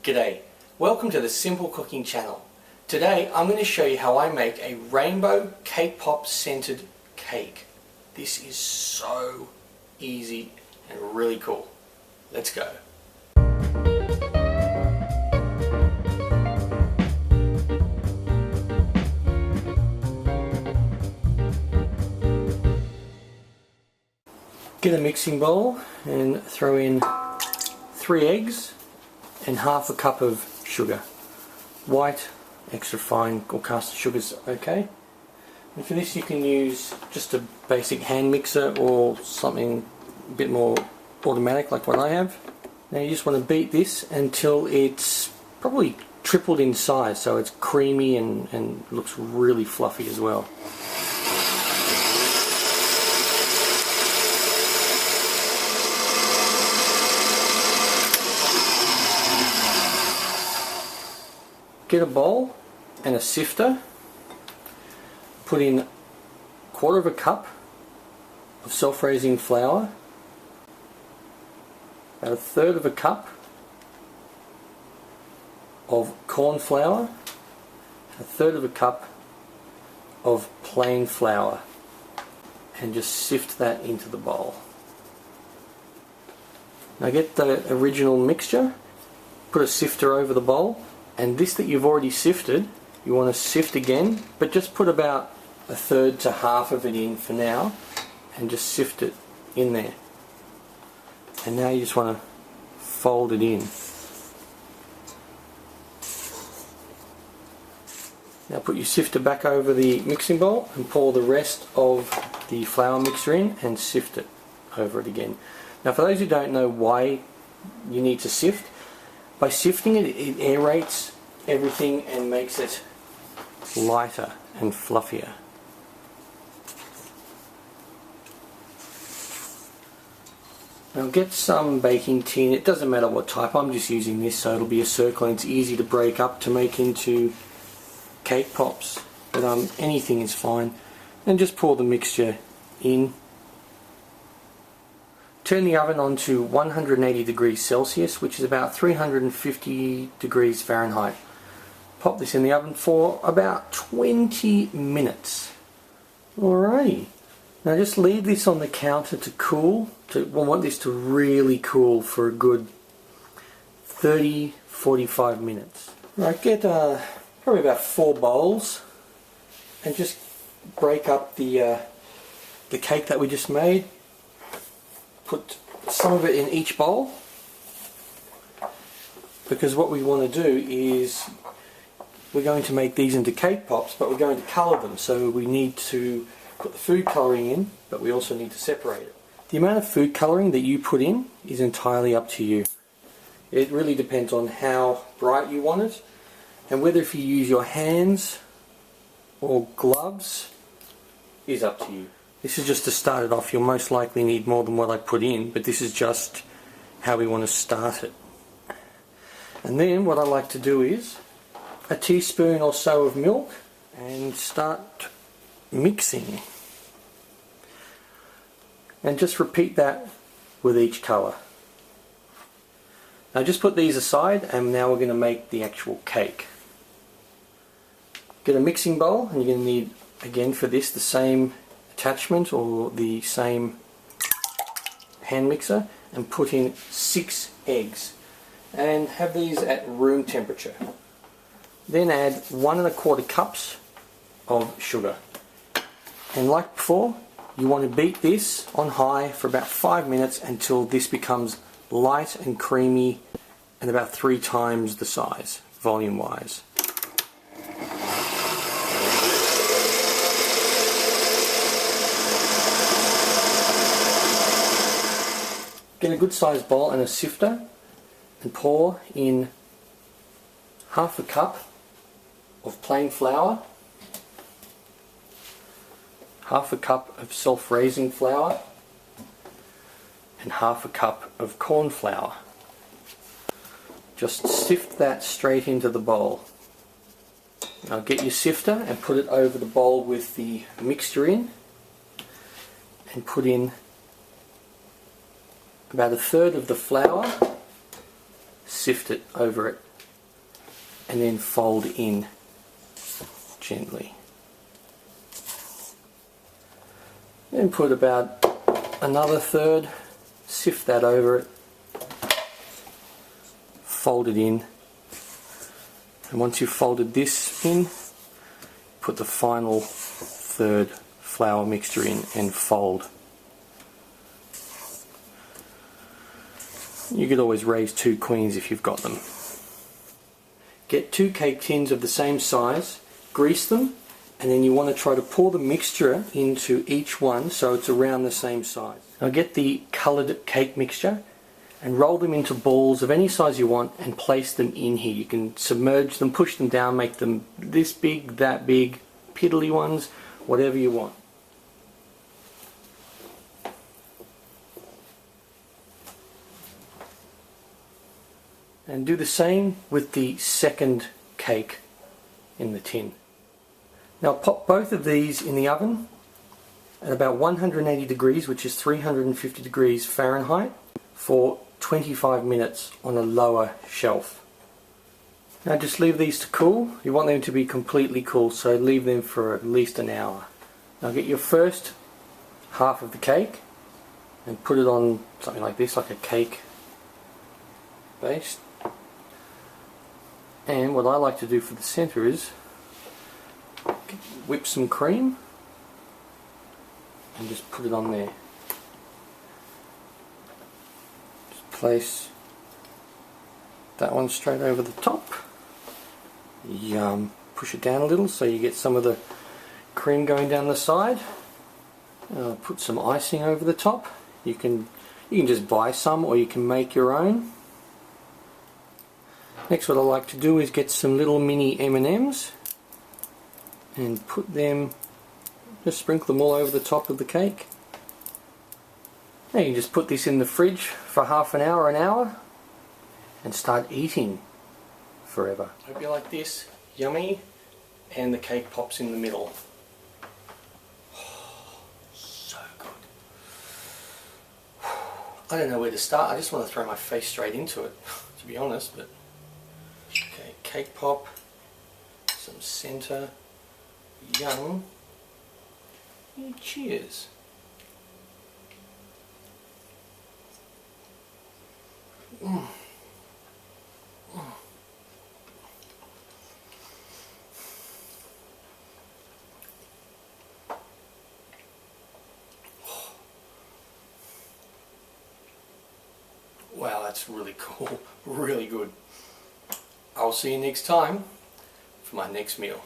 G'day, welcome to the Simple Cooking channel. Today I'm going to show you how I make a rainbow cake pop scented cake. This is so easy and really cool. Let's go. Get a mixing bowl and throw in 3 eggs and half a cup of sugar. White, extra fine or caster sugar's okay. And for this you can use just a basic hand mixer or something a bit more automatic like what I have. Now you just want to beat this until it's probably tripled in size, so it's creamy and looks really fluffy as well. Get a bowl and a sifter, put in 1/4 cup of self-raising flour, about 1/3 cup of corn flour, 1/3 cup of plain flour, and just sift that into the bowl. Now get the original mixture, put a sifter over the bowl, and this that you've already sifted, you want to sift again, but just put about 1/3 to half of it in for now, and just sift it in there. And now you just want to fold it in. Now put your sifter back over the mixing bowl and pour the rest of the flour mixture in and sift it over it again. Now for those who don't know why you need to sift, by sifting it, it aerates everything and makes it lighter and fluffier. Now get some baking tin, it doesn't matter what type, I'm just using this so it'll be a circle and it's easy to break up to make into cake pops, but anything is fine. And just pour the mixture in. Turn the oven on to 180 degrees Celsius, which is about 350 degrees Fahrenheit. Pop this in the oven for about 20 minutes. Alrighty. Now just leave this on the counter to cool. We want this to really cool for a good 30-45 minutes. Right, get probably about 4 bowls and just break up the cake that we just made. Put some of it in each bowl, because what we want to do is we're going to make these into cake pops, but we're going to colour them, so we need to put the food colouring in, but we also need to separate it. The amount of food colouring that you put in is entirely up to you. It really depends on how bright you want it, and whether if you use your hands or gloves is up to you. This is just to start it off. You'll most likely need more than what I put in, but this is just how we want to start it. And then what I like to do is a teaspoon or so of milk and start mixing. And just repeat that with each colour. Now just put these aside, and now we're going to make the actual cake. Get a mixing bowl, and you're going to need, again for this, the same attachment or the same hand mixer, and put in 6 eggs and have these at room temperature. Then add 1 1/4 cups of sugar, and like before you want to beat this on high for about 5 minutes until this becomes light and creamy and about 3 times the size volume wise. Get a good sized bowl and a sifter and pour in half a cup of plain flour, half a cup of self-raising flour, and half a cup of corn flour. Just sift that straight into the bowl. Now get your sifter and put it over the bowl with the mixture in, and put in about 1/3 of the flour, sift it over it and then fold in gently. Then put about another third, sift that over it, fold it in, and once you've folded this in, put the final third flour mixture in and fold. You could always raise 2 queens if you've got them. Get 2 cake tins of the same size, grease them, and then you want to try to pour the mixture into each one so it's around the same size. Now get the coloured cake mixture and roll them into balls of any size you want and place them in here. You can submerge them, push them down, make them this big, that big, piddly ones, whatever you want. And do the same with the second cake in the tin. Now pop both of these in the oven at about 180 degrees, which is 350 degrees Fahrenheit, for 25 minutes on a lower shelf. Now just leave these to cool. You want them to be completely cool, so leave them for at least an hour. Now get your first half of the cake and put it on something like this, like a cake base. And what I like to do for the center is whip some cream and just put it on there. Just place that one straight over the top. Yum. Push it down a little so you get some of the cream going down the side. Put some icing over the top. You can just buy some or you can make your own. Next, what I like to do is get some little mini M&Ms and put them, just sprinkle them all over the top of the cake. Now you can just put this in the fridge for half an hour and start eating forever. Hope you like this. Yummy, and the cake pops in the middle. Oh, so good. I don't know where to start. I just want to throw my face straight into it, to be honest. But okay, cake pop, some centre. Yum. And cheers. Mm. Mm. Wow, that's really cool. Really good. I'll see you next time for my next meal.